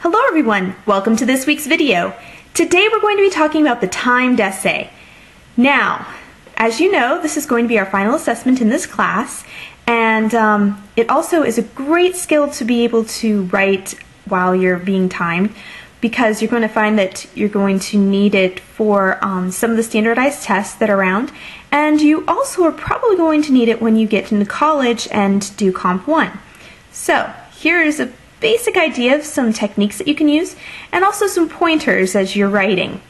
Hello everyone, welcome to this week's video. Today we're going to be talking about the timed essay. Now, as you know, this is going to be our final assessment in this class, and it also is a great skill to be able to write while you're being timed, because you're going to find that you're going to need it for some of the standardized tests that are around, and you also are probably going to need it when you get into college and do Comp 1. So, here is a basic idea of some techniques that you can use, and also some pointers as you're writing.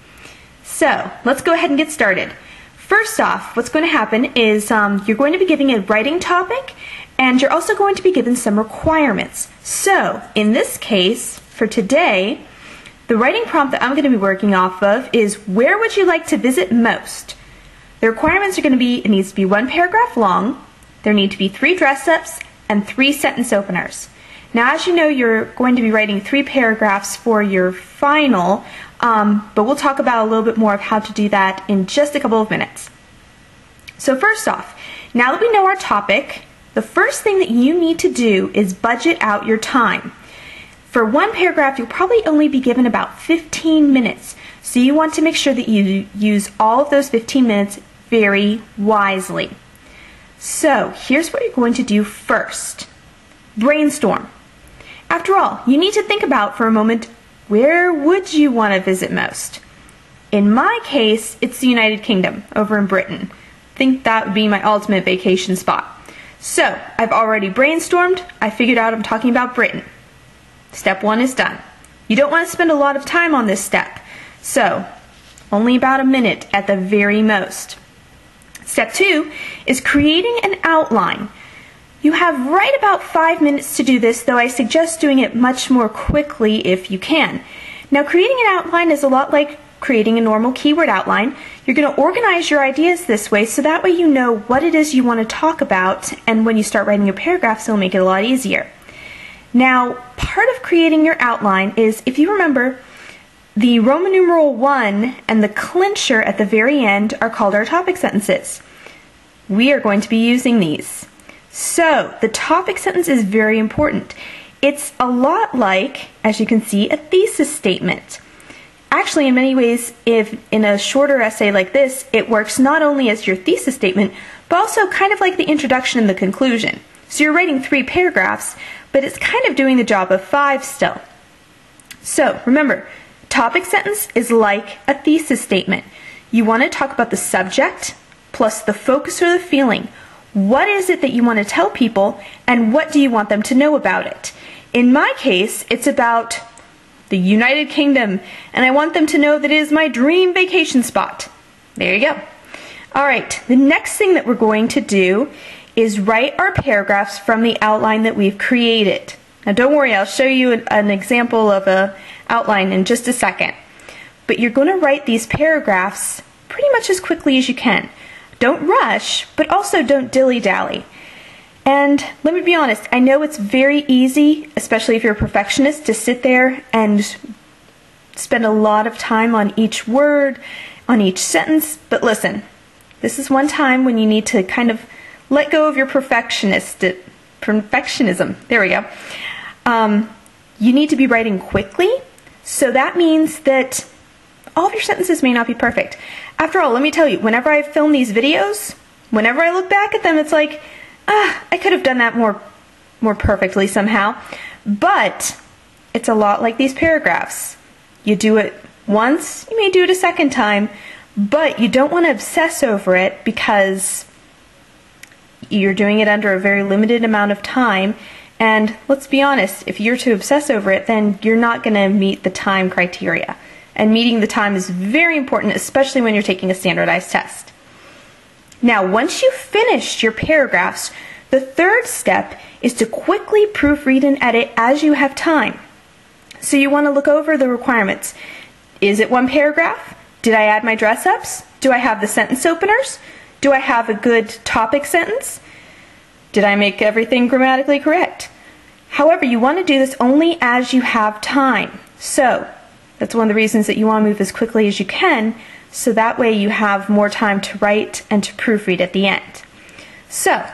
So, let's go ahead and get started. First off, what's going to happen is you're going to be given a writing topic, and you're also going to be given some requirements. So, in this case, for today, the writing prompt that I'm going to be working off of is, where would you like to visit most? The requirements are going to be, it needs to be 1 paragraph long, there need to be 3 dress-ups, and 3 sentence openers. Now, as you know, you're going to be writing 3 paragraphs for your final, but we'll talk about a little bit more of how to do that in just a couple of minutes. So first off, now that we know our topic, the first thing that you need to do is budget out your time. For 1 paragraph, you'll probably only be given about 15 minutes, so you want to make sure that you use all of those 15 minutes very wisely. So here's what you're going to do first. Brainstorm. After all, you need to think about for a moment, where would you want to visit most? In my case, it's the United Kingdom, over in Britain. I think that would be my ultimate vacation spot. So, I've already brainstormed, I figured out I'm talking about Britain. Step 1 is done. You don't want to spend a lot of time on this step, so only about a minute at the very most. Step 2 is creating an outline. You have right about 5 minutes to do this, though I suggest doing it much more quickly if you can. Now, creating an outline is a lot like creating a normal keyword outline. You're going to organize your ideas this way, so that way you know what it is you want to talk about, and when you start writing your paragraphs, it'll make it a lot easier. Now, part of creating your outline is, if you remember, the Roman numeral 1 and the clincher at the very end are called our topic sentences. We are going to be using these. So, the topic sentence is very important. It's a lot like, as you can see, a thesis statement. Actually, in many ways, if in a shorter essay like this, it works not only as your thesis statement, but also kind of like the introduction and the conclusion. So you're writing 3 paragraphs, but it's kind of doing the job of 5 still. So, remember, topic sentence is like a thesis statement. You want to talk about the subject, plus the focus or the feeling. What is it that you want to tell people, and what do you want them to know about it? In my case, it's about the United Kingdom, and I want them to know that it is my dream vacation spot. There you go. Alright, the next thing that we're going to do is write our paragraphs from the outline that we've created. Now don't worry, I'll show you an example of an outline in just a second. But you're going to write these paragraphs pretty much as quickly as you can. Don't rush, but also don't dilly-dally. And let me be honest, I know it's very easy, especially if you're a perfectionist, to sit there and spend a lot of time on each word, on each sentence, but listen, this is one time when you need to kind of let go of your perfectionism. There we go. You need to be writing quickly, so that means that all of your sentences may not be perfect. After all, let me tell you, whenever I film these videos, whenever I look back at them, it's like, I could have done that more perfectly somehow. But it's a lot like these paragraphs. You do it once, you may do it a second time, but you don't want to obsess over it because you're doing it under a very limited amount of time. And let's be honest, if you're to obsess over it, then you're not going to meet the time criteria. And meeting the time is very important, especially when you're taking a standardized test. Now, once you've finished your paragraphs, the third step is to quickly proofread and edit as you have time. So you want to look over the requirements. Is it 1 paragraph? Did I add my dress-ups? Do I have the sentence openers? Do I have a good topic sentence? Did I make everything grammatically correct? However, you want to do this only as you have time. So, that's one of the reasons that you want to move as quickly as you can, so that way you have more time to write and to proofread at the end. So,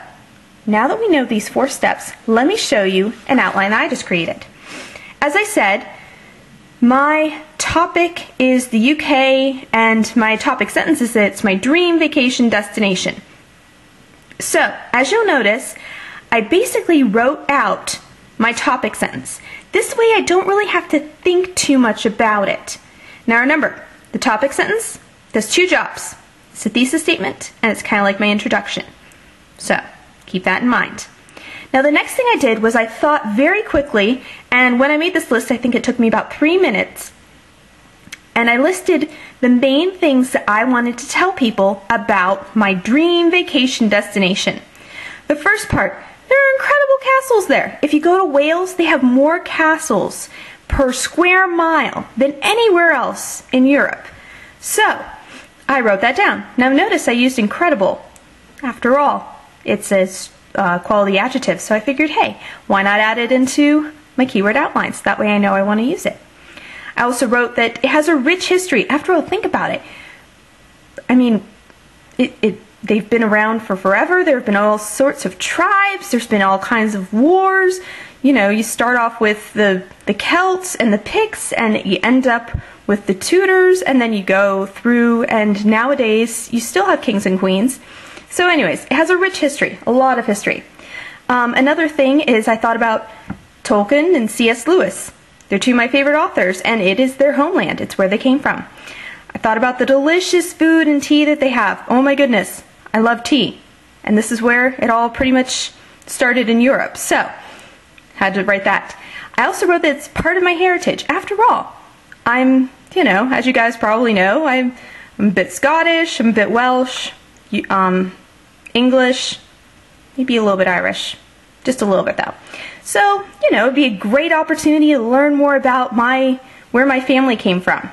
now that we know these 4 steps, let me show you an outline I just created. As I said, my topic is the UK, and my topic sentence is that it's my dream vacation destination. So, as you'll notice, I basically wrote out my topic sentence. This way I don't really have to think too much about it. Now remember, the topic sentence does two jobs. It's a thesis statement, and it's kind of like my introduction. So, keep that in mind. Now the next thing I did was I thought very quickly, and when I made this list I think it took me about 3 minutes, and I listed the main things that I wanted to tell people about my dream vacation destination. The first part, there are incredible castles there. If you go to Wales, they have more castles per square mile than anywhere else in Europe. So, I wrote that down. Now notice I used incredible. After all, it's a quality adjective, so I figured, hey, why not add it into my keyword outlines? That way I know I want to use it. I also wrote that it has a rich history. After all, think about it. I mean, they've been around for forever. There have been all sorts of tribes. There's been all kinds of wars. You know, you start off with the Celts and the Picts, and you end up with the Tudors, and then you go through, and nowadays you still have kings and queens. So anyways, it has a rich history, a lot of history. Another thing is I thought about Tolkien and C.S. Lewis. They're two of my favorite authors, and it is their homeland. It's where they came from. I thought about the delicious food and tea that they have. Oh my goodness, I love tea. And this is where it all pretty much started in Europe. So, had to write that. I also wrote that it's part of my heritage. After all, I'm, you know, as you guys probably know, I'm a bit Scottish, I'm a bit Welsh, English, maybe a little bit Irish. Just a little bit though. So, you know, it'd be a great opportunity to learn more about where my family came from.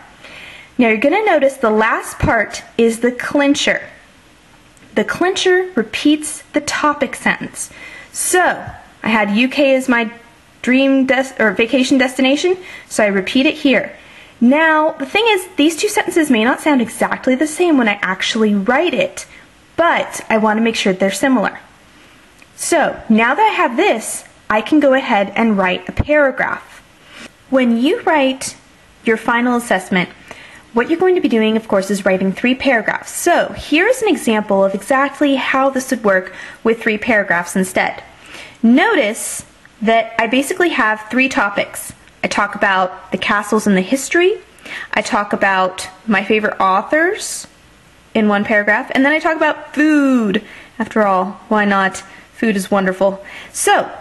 Now you're going to notice the last part is the clincher. The clincher repeats the topic sentence. So, I had UK as my dream vacation destination, so I repeat it here. Now, the thing is, these two sentences may not sound exactly the same when I actually write it, but I want to make sure they're similar. So, now that I have this, I can go ahead and write a paragraph. When you write your final assessment, what you're going to be doing, of course, is writing 3 paragraphs. So, here's an example of exactly how this would work with 3 paragraphs instead. Notice that I basically have 3 topics. I talk about the castles and the history, I talk about my favorite authors in 1 paragraph, and then I talk about food. After all, why not? Food is wonderful. So,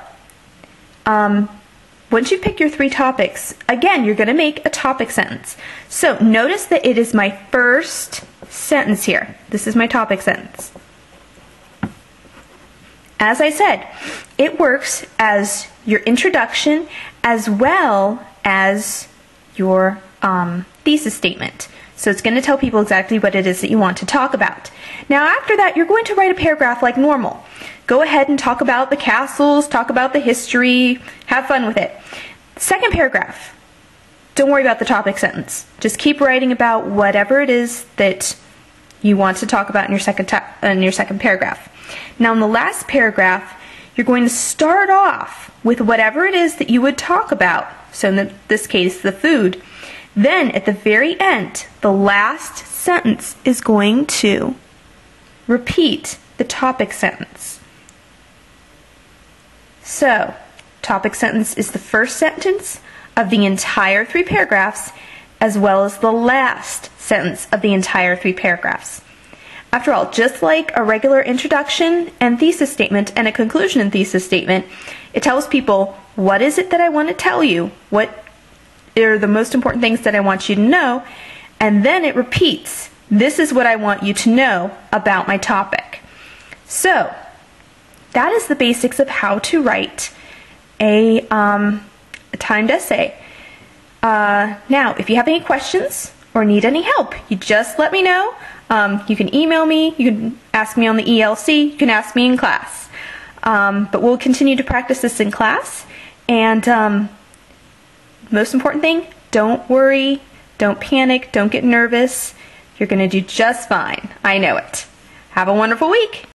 once you pick your 3 topics, again, you're going to make a topic sentence. So, notice that it is my first sentence here. This is my topic sentence. As I said, it works as your introduction as well as your thesis statement. So it's going to tell people exactly what it is that you want to talk about. Now after that, you're going to write a paragraph like normal. Go ahead and talk about the castles, talk about the history, have fun with it. Second paragraph, don't worry about the topic sentence. Just keep writing about whatever it is that you want to talk about in your second paragraph. Now in the last paragraph, you're going to start off with whatever it is that you would talk about. So in this case, the food. Then at the very end, the last sentence is going to repeat the topic sentence. So, topic sentence is the first sentence of the entire 3 paragraphs, as well as the last sentence of the entire 3 paragraphs. After all, just like a regular introduction and thesis statement and a conclusion and thesis statement, it tells people what is it that I want to tell you, what are the most important things that I want you to know, and then it repeats, this is what I want you to know about my topic. So, that is the basics of how to write a timed essay. Now, if you have any questions or need any help, you just let me know. You can email me, you can ask me on the ELC, you can ask me in class. But we'll continue to practice this in class. And most important thing, don't worry, don't panic, don't get nervous. You're going to do just fine. I know it. Have a wonderful week.